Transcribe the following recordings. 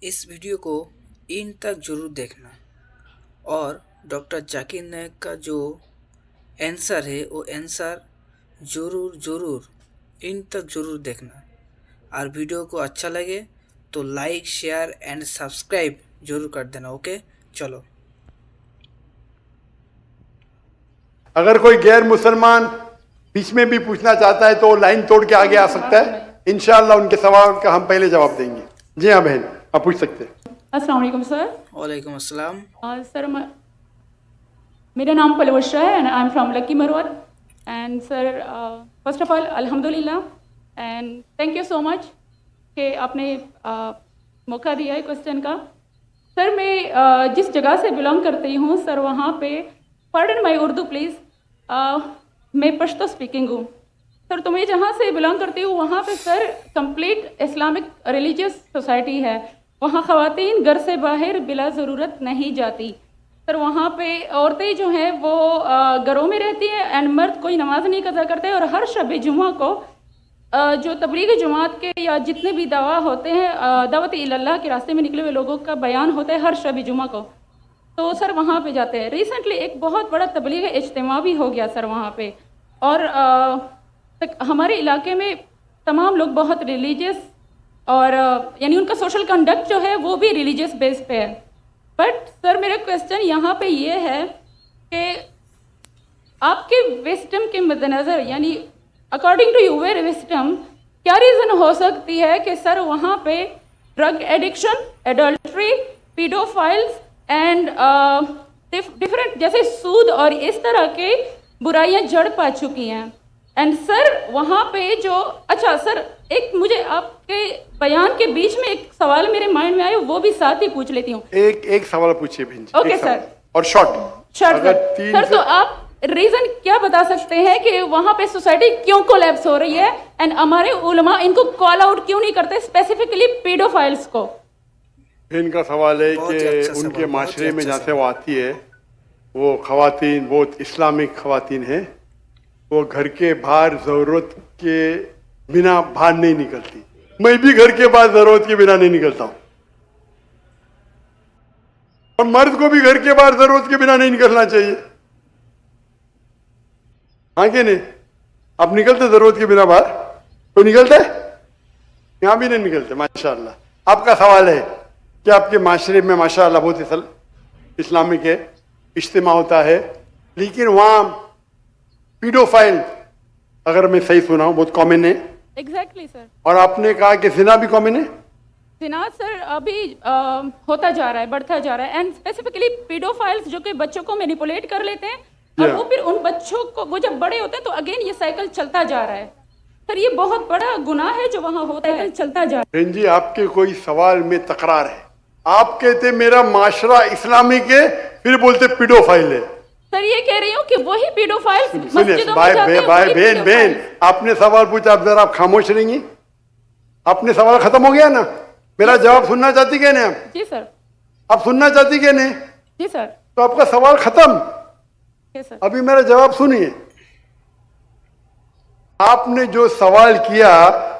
इस वीडियो को इन तक ज़रूर देखना और डॉक्टर जाकिर नायक का जो आंसर है वो आंसर ज़रूर इन तक ज़रूर देखना। और वीडियो को अच्छा लगे तो लाइक शेयर एंड सब्सक्राइब ज़रूर कर देना। ओके, चलो। अगर कोई गैर मुसलमान बीच में भी पूछना चाहता है तो वो लाइन तोड़ के आगे आ सकता है। इंशाअल्लाह उनके सवाल का हम पहले जवाब देंगे। जी हाँ बहन, आप पूछ सकते हैं। अस्सलाम वालेकुम सर। वालेकुम अस्सलाम। सर मेरा नाम पलवशा है and I am from Lakki Marwat. And sir first of all अल्हम्दुलिल्लाह and thank you so much कि आपने मौका दिया है क्वेश्चन का। सर मैं जिस जगह से बिलोंग करती हूँ सर, वहाँ पे पार्डन माई उर्दू प्लीज़, मैं पश्तो स्पीकिंग हूँ सर। तो मैं जहाँ से बिलोंग करती हूँ वहाँ पे sir complete Islamic religious society है। वहाँ ख़वातीन घर से बाहर बिला ज़रूरत नहीं जाती सर। वहाँ पे औरतें जो हैं वो घरों में रहती हैं एंड मर्द कोई नमाज नहीं कज़ा करते। और हर शब जुमा को जो तबलीग जमात के या जितने भी दावा होते हैं, दावत इल्लल्लाह के रास्ते में निकले हुए लोगों का बयान होता है हर शब जुमा को, तो सर वहाँ पे जाते हैं। रिसेंटली एक बहुत बड़ा तबलीग इज्तिमा भी हो गया सर वहाँ पे। और हमारे इलाके में तमाम लोग बहुत रिलीजियस और यानी उनका सोशल कंडक्ट जो है वो भी रिलीजियस बेस पे है। बट सर मेरा क्वेश्चन यहाँ पे ये है कि आपके विस्डम के मद्देनज़र, यानी अकॉर्डिंग टू यूर विस्डम, क्या रीज़न हो सकती है कि सर वहाँ पे drug addiction, adultery, paedophiles and different जैसे सूद और इस तरह के बुराइयां जड़ पा चुकी हैं। एंड सर वहाँ पे जो अच्छा सर एक मुझे आपके बयान के बीच में एक सवाल मेरे माइंड में आया, वो भी साथ ही पूछ लेती हूँ। एक सवाल पूछिए बहन जी। Okay sir. और शॉर्ट सर तो आप रीजन क्या बता सकते हैं कि वहाँ पे सोसाइटी क्यों कोलैप्स हो रही है एंड हमारे उलमा इनको कॉल आउट क्यों नहीं करते, स्पेसिफिकली पीडोफाइल्स को? इनका सवाल है कि उनके माशरे में जहाँ से वो आती है वो खवातीन बहुत इस्लामिक खवातीन हैं, वो घर के बाहर ज़रूरत के बिना बाहर नहीं निकलती। मैं भी घर के बाहर ज़रूरत के बिना नहीं निकलता हूँ और मर्द को भी घर के बाहर ज़रूरत के बिना नहीं निकलना चाहिए। हाँ कि नहीं? आप निकलते ज़रूरत के बिना बाहर? तो निकलते? यहाँ भी नहीं निकलते माशाअल्लाह। आपका सवाल है कि आपके माशरे में माशाअल्लाह बहुत इस्लामिक है, इज्तिमा होता है, लेकिन वहाँ पीडोफाइल, अगर मैं सही सुना हूँ, बहुत कॉमन है। Exactly sir. और आपने कहा कि जिना भी कॉमन है? जिना सर अभी होता जा रहा है, बढ़ता जा रहा है। एंड स्पेसिफिकली पीडोफाइल्स जो कि बच्चों को मैनिपुलेट कर लेते हैं और वो फिर उन बच्चों को, वो जब बड़े होते हैं तो अगेन ये साइकिल चलता जा रहा है सर। ये बहुत बड़ा गुनाह है जो वहाँ होता है, चलता जा रहा है। बहन जी आपके कोई सवाल में तकरार है। आप कहते मेरा माशरा इस्लामिक है, फिर बोलते पीडोफाइल है। सर ये कह रही हूँ कि वही पीडोफाइल्स सुनिए भाई बहन, आपने सवाल पूछा, अब जरा आप खामोश रहेंगी? आपने सवाल खत्म हो गया ना? मेरा जवाब सुनना चाहती क्या नहीं आप? जी सर। आप सुनना चाहती क्या नहीं? जी सर। तो आपका सवाल खत्म। सर अभी मेरा जवाब सुनिए। आपने जो सवाल किया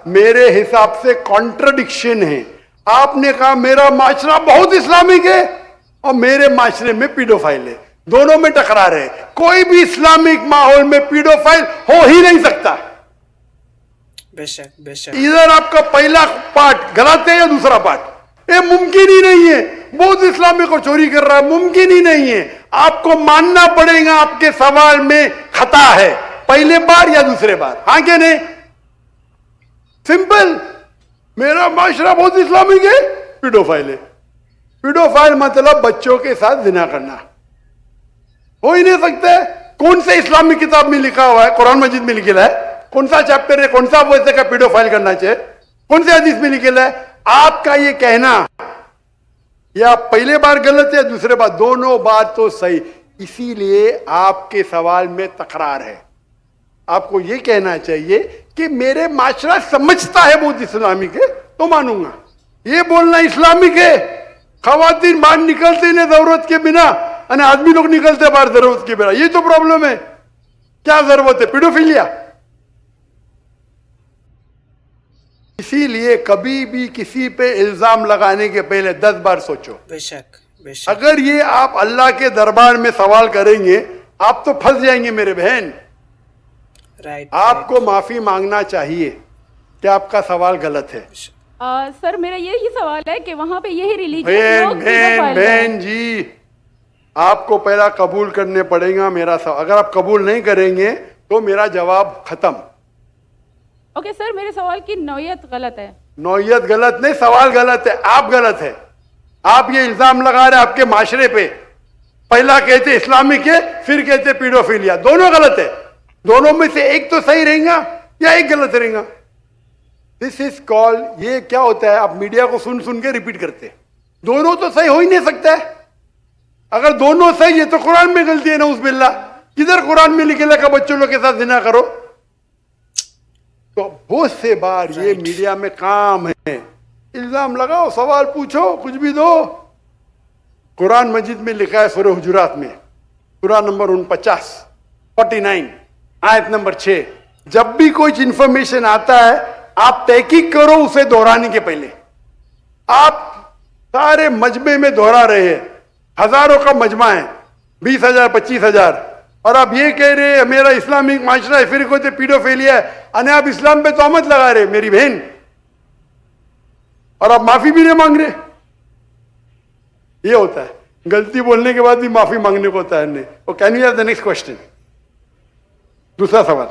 मेरे हिसाब से कॉन्ट्रडिक्शन है। आपने कहा मेरा माशरा बहुत इस्लामिक है और मेरे माशरे में पीडोफाइल है, दोनों में टकरार है। कोई भी इस्लामिक माहौल में पीडोफाइल हो ही नहीं सकता। बेशक इधर आपका पहला पार्ट गलत है या दूसरा पार्ट? ये मुमकिन ही नहीं है। बहुत इस्लामिक को चोरी कर रहा है, मुमकिन ही नहीं है। आपको मानना पड़ेगा आपके सवाल में खता है, पहले बार या दूसरे बार। हाँ क्या नहीं? सिंपल। मेरा माशरा बहुत इस्लामिक है, पीडोफाइल है। पीडोफाइल मतलब बच्चों के साथ जिना करना हो ही नहीं सकता है। कौन से इस्लामिक किताब में लिखा हुआ है? कुरान मजीद में लिखा है? कौन सा चैप्टर है, कौन सा वैसे का पीडोफाइल करना चाहिए? कौन से हदीस में लिखा है? आपका ये कहना या पहले बार गलत है, दूसरे बार, दोनों बात तो सही। इसीलिए आपके सवाल में तकरार है। आपको ये कहना चाहिए कि मेरे माशरा समझता है बहुत इस्लामिक है तो मानूंगा। ये बोलना इस्लामिक है, खवातीन बाहर निकलते नहीं जरूरत के बिना और आदमी लोग निकलते बाहर जरूरत के बिना, ये तो प्रॉब्लम है। क्या जरूरत है? पीडोफिलिया। اسی لیے کبھی بھی کسی پہ الزام لگانے کے پہلے 10 بار سوچو. بے شک بے شک. اگر یہ آپ اللہ کے دربار میں سوال کریں گے آپ تو پھنس جائیں گے میرے بہن. رائٹ. آپ کو معافی مانگنا چاہیے کہ آپ کا سوال غلط ہے. سر میرا یہی سوال ہے کہ وہاں پہ یہی بہن ریلیجن بہن بہن جی آپ کو پہلا قبول کرنے پڑے گا میرا سوال. اگر آپ قبول نہیں کریں گے تو میرا جواب ختم. اوکے سر میرے سوال کی نوعیت غلط ہے. نوعیت غلط نہیں, سوال غلط ہے, آپ غلط ہے. آپ یہ الزام لگا رہے آپ کے معاشرے پہ. پہلا کہتے اسلامک ہے پھر کہتے پیڈوفیلیا. دونوں غلط ہے. دونوں میں سے ایک تو صحیح رہیں گا یا ایک غلط رہیں گا. دس از کال. یہ کیا ہوتا ہے آپ میڈیا کو سن سن کے ریپیٹ کرتے. دونوں تو صحیح ہو ہی نہیں سکتا ہے. اگر دونوں صحیح ہے تو قرآن میں غلطی ہے نعوذ باللہ. کدھر قرآن میں لکھے لگا بچوں لوگ کے ساتھ زنا کرو. تو بہت سے بار یہ میڈیا میں کام ہے. الزام لگاؤ, سوال پوچھو, کچھ بھی دو. قرآن مجید میں لکھا ہے سورہ حجرات میں سورہ نمبر 49 آیت نمبر 6 جب بھی کوئی انفارمیشن آتا ہے آپ تحقیق کرو اسے دہرانے کے پہلے. آپ سارے مجمع میں دہرا رہے ہیں, ہزاروں کا مجمع ہے, 20,000 25,000, اور آپ یہ کہہ رہے ہیں میرا اسلامک معاشرہ ہے پھر کوئی پیڈوفیلیا ہے, اور آپ اسلام پہ تہمت لگا رہے میری بہن, اور آپ معافی بھی نہیں مانگ رہے. یہ ہوتا ہے. غلطی بولنے کے بعد بھی معافی مانگنے کو ہوتا ہے. Can you have the next question. دوسرا سوال.